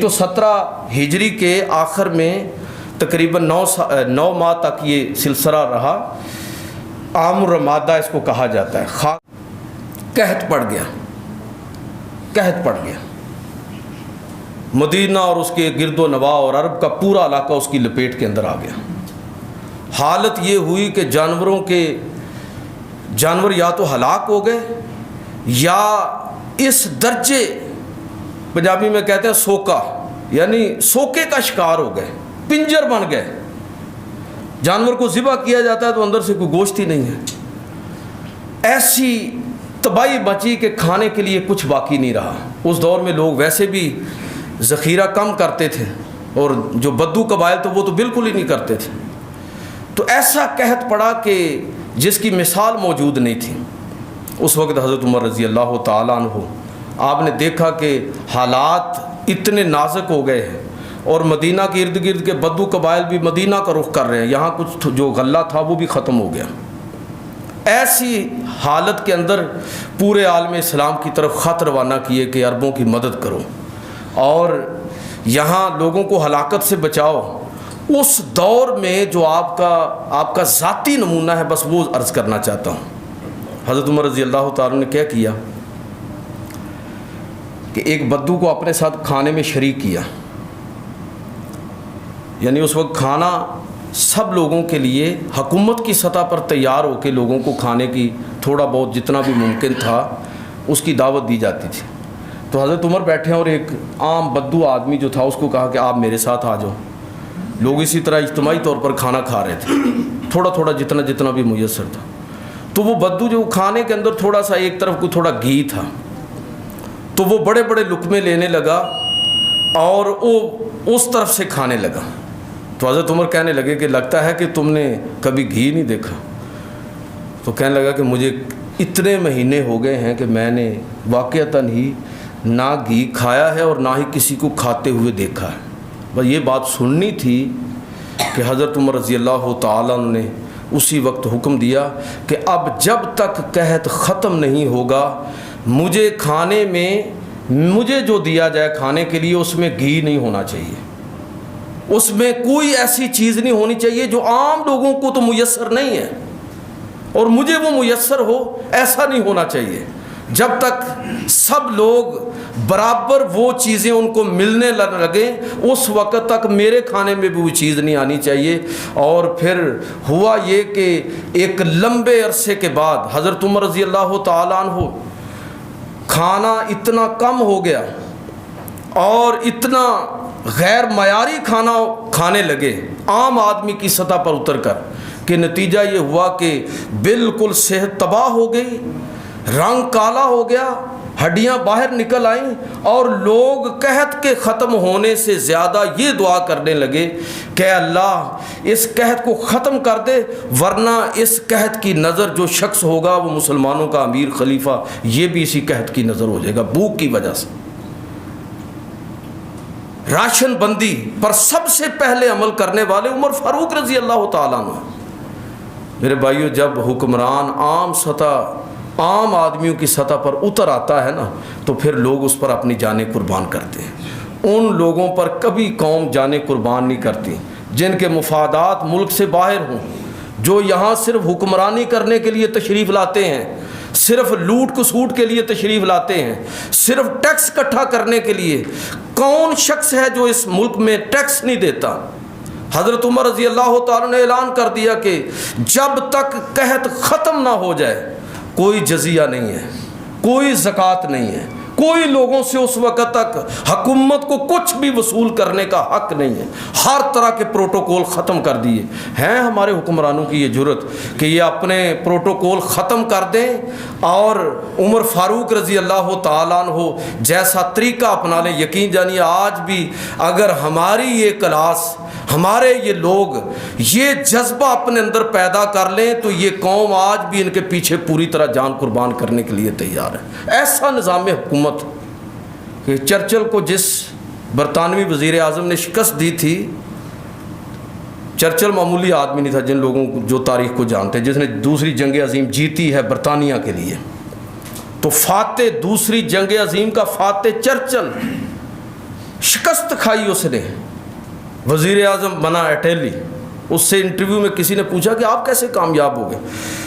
तो 17 हिजरी के आखिर में तकरीबन 9 माह तक ये सिलसिला रहा। आमुर रमादा इसको कहा जाता है। कहत पड़ गया मदीना और उसके गिरदो नवा और अरब का पूरा इलाका उसकी लपेट के अंदर आ गया। हालत ये हुई कि जानवर या तो हलाक हो गए या इस दर्जे, पंजाबी में कहते हैं सोका, यानी सोके का शिकार हो गए, पिंजर बन गए। जानवर को ज़िबा किया जाता है तो अंदर से कोई गोश्त ही नहीं है। ऐसी तबाही मची कि खाने के लिए कुछ बाकी नहीं रहा। उस दौर में लोग वैसे भी ज़ख़ीरा कम करते थे और जो बद्दू कबाइल तो वो तो बिल्कुल ही नहीं करते थे। तो ऐसा कहत पड़ा कि जिसकी मिसाल मौजूद नहीं थी। उस वक्त हज़रत उमर रज़ी अल्लाह ताला अन्हु आपने देखा कि हालात इतने नाजुक हो गए हैं और मदीना के इर्द गिर्द के बद्दू कबाइल भी मदीना का रुख कर रहे हैं। यहाँ कुछ जो गल्ला था वो भी ख़त्म हो गया। ऐसी हालत के अंदर पूरे आलम इस्लाम की तरफ ख़त रवाना किए कि अरबों की मदद करो और यहाँ लोगों को हलाकत से बचाओ। उस दौर में जो आपका ज़ाती नमूना है, बस वो अर्ज़ करना चाहता हूँ। हज़रत उमर रज़ी अल्लाह ताला ने क्या किया कि एक बद्दू को अपने साथ खाने में शरीक किया। यानी उस वक्त खाना सब लोगों के लिए हुकूमत की सतह पर तैयार होकर लोगों को खाने की थोड़ा बहुत जितना भी मुमकिन था उसकी दावत दी जाती थी। तो हज़रत उमर बैठे और एक आम बद्दू आदमी जो था उसको कहा कि आप मेरे साथ आ जाओ। लोग इसी तरह इज्तिमाई तौर पर खाना खा रहे थे, थोड़ा थोड़ा जितना भी मुयस्सर था। तो वो बद्दू जो खाने के अंदर थोड़ा सा एक तरफ को थोड़ा घी था तो वो बड़े बड़े लुक़मे लेने लगा और वो उस तरफ से खाने लगा। तो हज़रत उमर कहने लगे कि लगता है कि तुमने कभी घी नहीं देखा। तो कहने लगा कि मुझे इतने महीने हो गए हैं कि मैंने वाक़अतन ही ना घी खाया है और ना ही किसी को खाते हुए देखा है। बस ये बात सुननी थी कि हज़रत उमर रज़ी अल्लाह ताला ने उसी वक्त हुक्म दिया कि अब जब तक कहत ख़त्म नहीं होगा मुझे खाने में मुझे जो दिया जाए खाने के लिए उसमें घी नहीं होना चाहिए, उसमें कोई ऐसी चीज़ नहीं होनी चाहिए जो आम लोगों को तो मुयस्सर नहीं है और मुझे वो मुयस्सर हो, ऐसा नहीं होना चाहिए। जब तक सब लोग बराबर वो चीज़ें उनको मिलने लगे उस वक्त तक मेरे खाने में भी वो चीज़ नहीं आनी चाहिए। और फिर हुआ ये कि एक लंबे अरसे के बाद हज़रत उमर रज़ी अल्लाह ताला अन्हु खाना इतना कम हो गया और इतना गैर मयारी खाना खाने लगे आम आदमी की सतह पर उतर कर कि नतीजा ये हुआ कि बिल्कुल सेहत तबाह हो गई, रंग काला हो गया, हड्डियां बाहर निकल आईं और लोग कहत के ख़त्म होने से ज़्यादा ये दुआ करने लगे कि अल्लाह इस कहत को ख़त्म कर दे, वरना इस कहत की नज़र जो शख्स होगा वो मुसलमानों का अमीर खलीफा, ये भी इसी कहत की नज़र हो जाएगा भूख की वजह से। राशन बंदी पर सबसे पहले अमल करने वाले उमर फ़ारूक रज़ी अल्लाह ताला अन्हु। मेरे भाइयों, जब हुक्मरान आम आदमियों की सतह पर उतर आता है ना तो फिर लोग उस पर अपनी जानें कुर्बान करते हैं। उन लोगों पर कभी कौम जानें कुर्बान नहीं करती जिनके मुफादात मुल्क से बाहर हों, जो यहाँ सिर्फ हुक्मरानी करने के लिए तशरीफ़ लाते हैं, सिर्फ लूट खसूट के लिए तशरीफ़ लाते हैं, सिर्फ टैक्स इकट्ठा करने के लिए। कौन शख्स है जो इस मुल्क में टैक्स नहीं देता? हज़रत उमर रज़ी अल्लाह ताला ने ऐलान कर दिया कि जब तक कहत ख़त्म ना हो जाए कोई जजिया नहीं है, कोई ज़कात नहीं है, कोई लोगों से उस वक़्त तक हुकूमत को कुछ भी वसूल करने का हक़ नहीं है। हर तरह के प्रोटोकॉल ख़त्म कर दिए हैं। हमारे हुक्मरानों की ये जुर्रत कि ये अपने प्रोटोकॉल ख़त्म कर दें और उमर फ़ारूक रज़ी अल्लाह ताला अन्हु जैसा तरीका अपना लें। यकीन जानिए आज भी अगर हमारी ये क्लास, हमारे ये लोग ये जज्बा अपने अंदर पैदा कर लें तो ये कौम आज भी इनके पीछे पूरी तरह जान कुर्बान करने के लिए तैयार है। ऐसा निज़ाम हुकूमत कि चर्चिल को जिस बरतानवी वज़ीर आज़म ने शिकस्त दी थी, चर्चिल मामूली आदमी नहीं था जिन लोगों को जो तारीख़ को जानते हैं, जिसने दूसरी जंग अज़ीम जीती है बरतानिया के लिए। तो फाते दूसरी जंग अज़ीम का फाते चर्चिल شکست کھائی اس نے، وزیر اعظم بنا اٹیلی، اس سے انٹرویو میں کسی نے پوچھا کہ آپ کیسے کامیاب ہو گئے؟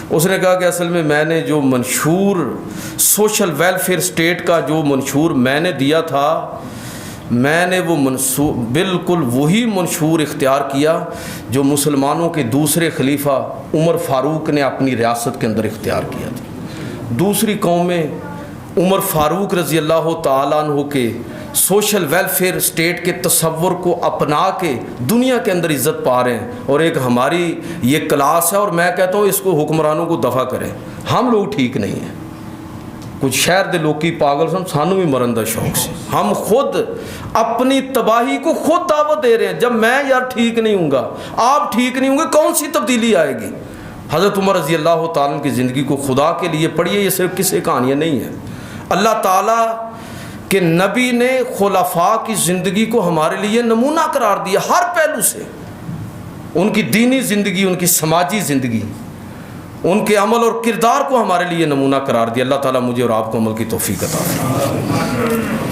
اس نے کہا کہ اصل میں نے جو منشور سوشل ویلفیئر اسٹیٹ کا جو منشور میں نے دیا تھا، میں نے وہ بالکل وہی منشور اختیار کیا جو مسلمانوں کے دوسرے خلیفہ عمر فاروق نے اپنی ریاست کے اندر اختیار کیا تھا۔ دوسری قومیں عمر فاروق رضی اللہ تعالیٰ عنہ کے سوشل ویلفیئر اسٹیٹ کے تصور کو اپنا کے دنیا کے اندر عزت پا رہے ہیں، اور ایک ہماری یہ کلاس ہے، اور میں کہتا ہوں اس کو حکمرانوں کو دفع کریں۔ ہم لوگ ٹھیک نہیں ہیں، کچھ شہر دے لوکی پاگل سن، سانوں بھی مرندہ شوق سے، ہم خود اپنی تباہی کو خود دعوت دے رہے ہیں۔ جب میں یار ٹھیک نہیں ہوں گا، آپ ٹھیک نہیں ہوں گے، کون سی تبدیلی آئے گی؟ حضرت عمر رضی اللہ تعالیٰ کی زندگی کو خدا کے لیے پڑھیے، یہ صرف کسی کہانیاں نہیں ہیں۔ اللہ تعالیٰ کہ نبی نے خلفاء کی زندگی کو ہمارے لیے نمونہ قرار دیا ہر پہلو سے، ان کی دینی زندگی، ان کی سماجی زندگی، ان کے عمل اور کردار کو ہمارے لیے نمونہ قرار دیا۔ اللہ تعالیٰ مجھے اور آپ کو عمل کی توفیق عطا فرمائے۔